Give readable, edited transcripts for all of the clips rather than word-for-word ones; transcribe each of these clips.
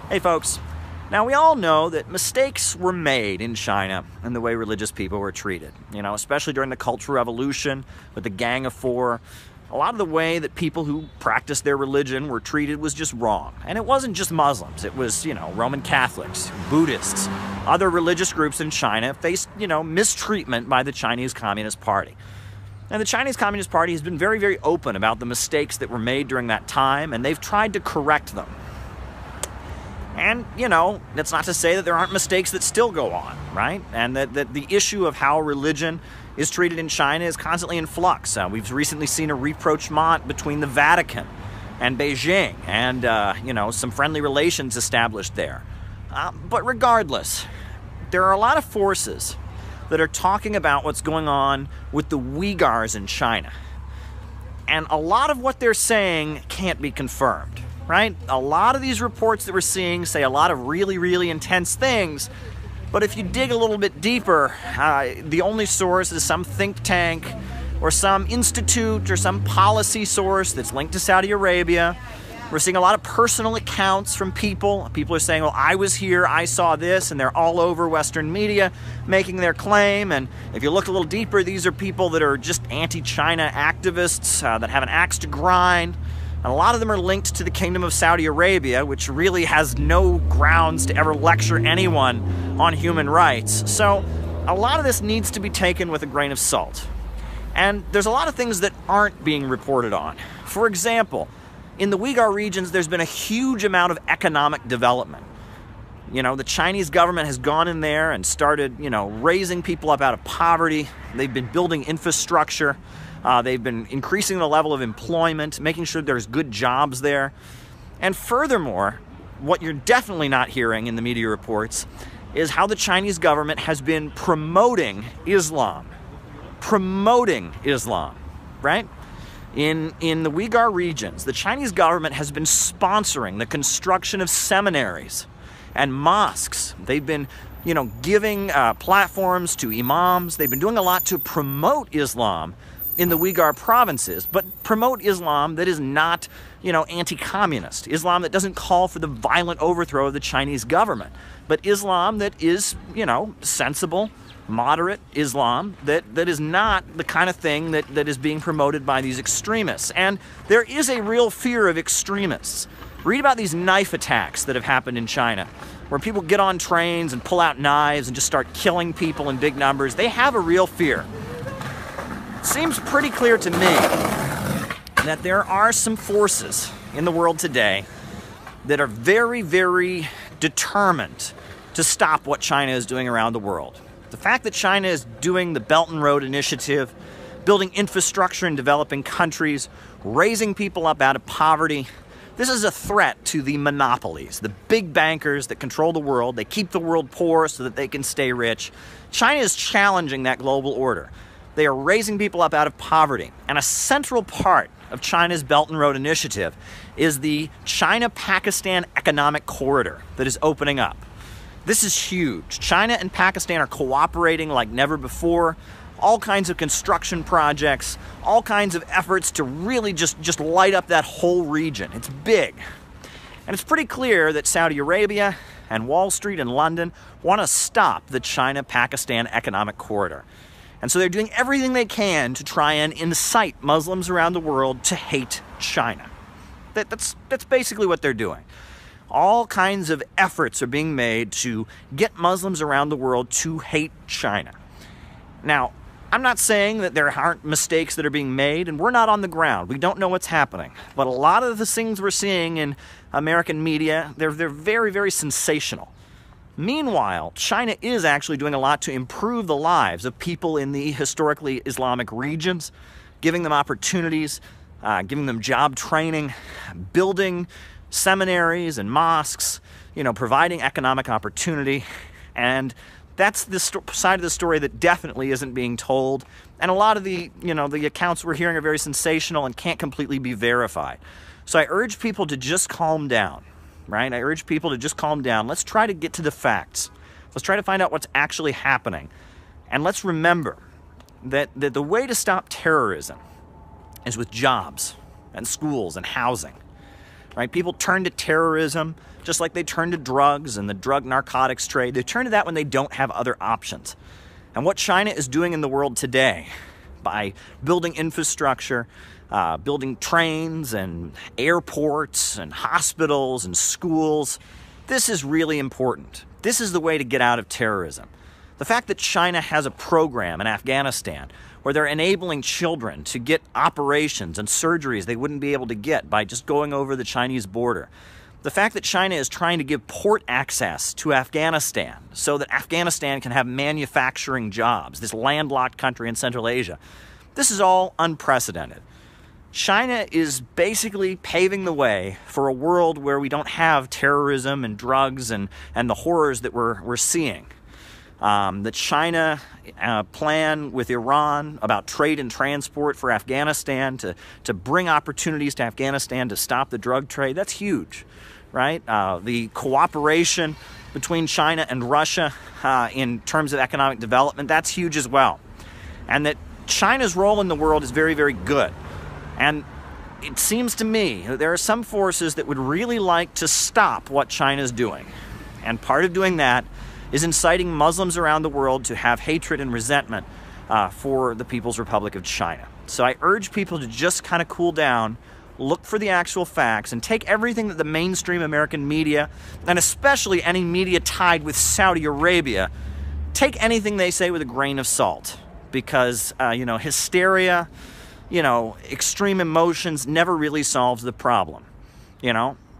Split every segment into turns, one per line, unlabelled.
Hey folks, now we all know that mistakes were made in China in the way religious people were treated. You know, especially during the Cultural Revolution with the Gang of Four. A lot of the way that people who practiced their religion were treated was just wrong. And it wasn't just Muslims. It was, Roman Catholics, Buddhists, other religious groups in China faced, mistreatment by the Chinese Communist Party. And the Chinese Communist Party has been very, very open about the mistakes that were made during that time, and they've tried to correct them. And, that's not to say that there aren't mistakes that still go on, right? And that the issue of how religion is treated in China is constantly in flux. We've recently seen a rapprochement between the Vatican and Beijing and, some friendly relations established there. But regardless, there are a lot of forces that are talking about what's going on with the Uyghurs in China. And a lot of what they're saying can't be confirmed. Right? A lot of these reports that we're seeing say a lot of really, really intense things, but if you dig a little bit deeper, the only source is some think tank or some institute or some policy source that's linked to Saudi Arabia. We're seeing a lot of personal accounts from people. People are saying, well, I was here, I saw this, and they're all over Western media making their claim. And if you look a little deeper, these are people that are just anti-China activists that have an axe to grind. And a lot of them are linked to the Kingdom of Saudi Arabia, which really has no grounds to ever lecture anyone on human rights. So a lot of this needs to be taken with a grain of salt. And there's a lot of things that aren't being reported on. For example, in the Uyghur regions, there's been a huge amount of economic development. The Chinese government has gone in there and started, raising people up out of poverty. They've been building infrastructure. They've been increasing the level of employment, making sure there's good jobs there. And furthermore, what you're definitely not hearing in the media reports is how the Chinese government has been promoting Islam. Promoting Islam, right? In the Uyghur regions, the Chinese government has been sponsoring the construction of seminaries and mosques. They've been, giving platforms to imams. They've been doing a lot to promote Islam in the Uyghur provinces, but promote Islam that is not, anti-communist. Islam that doesn't call for the violent overthrow of the Chinese government, but Islam that is, sensible, moderate Islam that is not the kind of thing that is being promoted by these extremists. And there is a real fear of extremists. Read about these knife attacks that have happened in China, where people get on trains and pull out knives and just start killing people in big numbers. They have a real fear. Seems pretty clear to me that there are some forces in the world today that are very, very determined to stop what China is doing around the world. The fact that China is doing the Belt and Road Initiative, building infrastructure in developing countries, raising people up out of poverty, this is a threat to the monopolies, the big bankers that control the world. They keep the world poor so that they can stay rich. China is challenging that global order. They are raising people up out of poverty. And a central part of China's Belt and Road Initiative is the China-Pakistan Economic Corridor that is opening up. This is huge. China and Pakistan are cooperating like never before. All kinds of construction projects, all kinds of efforts to really just light up that whole region. It's big. And it's pretty clear that Saudi Arabia and Wall Street and London want to stop the China-Pakistan Economic Corridor. And so they're doing everything they can to try and incite Muslims around the world to hate China. That's basically what they're doing. All kinds of efforts are being made to get Muslims around the world to hate China. Now, I'm not saying that there aren't mistakes that are being made, and we're not on the ground. We don't know what's happening. But a lot of the things we're seeing in American media, they're very, very sensational. Meanwhile, China is actually doing a lot to improve the lives of people in the historically Islamic regions, giving them opportunities, giving them job training, building seminaries and mosques, providing economic opportunity. And that's the side of the story that definitely isn't being told. And a lot of the accounts we're hearing are very sensational and can't completely be verified. So I urge people to just calm down. Right? I urge people to just calm down. Let's try to get to the facts. Let's try to find out what's actually happening. And let's remember that the way to stop terrorism is with jobs and schools and housing. Right? People turn to terrorism Just like they turn to drugs and the drug narcotics trade, they turn to that when they don't have other options. And what China is doing in the world today, by building infrastructure, building trains and airports and hospitals and schools, this is really important. This is the way to get out of terrorism. The fact that China has a program in Afghanistan where they're enabling children to get operations and surgeries they wouldn't be able to get by just going over the Chinese border. The fact that China is trying to give port access to Afghanistan so that Afghanistan can have manufacturing jobs, this landlocked country in Central Asia. This is all unprecedented. China is basically paving the way for a world where we don't have terrorism and drugs and the horrors that we're seeing. The China plan with Iran about trade and transport for Afghanistan to bring opportunities to Afghanistan to stop the drug trade, that's huge, right? The cooperation between China and Russia in terms of economic development, that's huge as well. And that China's role in the world is very, very good. And it seems to me that there are some forces that would really like to stop what China's doing. And part of doing that is inciting Muslims around the world to have hatred and resentment for the People's Republic of China. So I urge people to just kind of cool down, look for the actual facts, and take everything that the mainstream American media, and especially any media tied with Saudi Arabia, take anything they say with a grain of salt. Because, hysteria, extreme emotions never really solves the problem.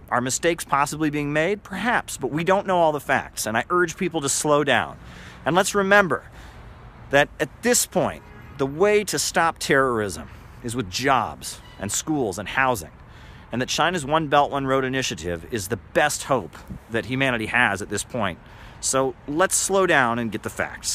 Are mistakes possibly being made? Perhaps, but we don't know all the facts, and I urge people to slow down. And let's remember that at this point, the way to stop terrorism is with jobs and schools and housing, and that China's One Belt, One Road initiative is the best hope that humanity has at this point. So let's slow down and get the facts.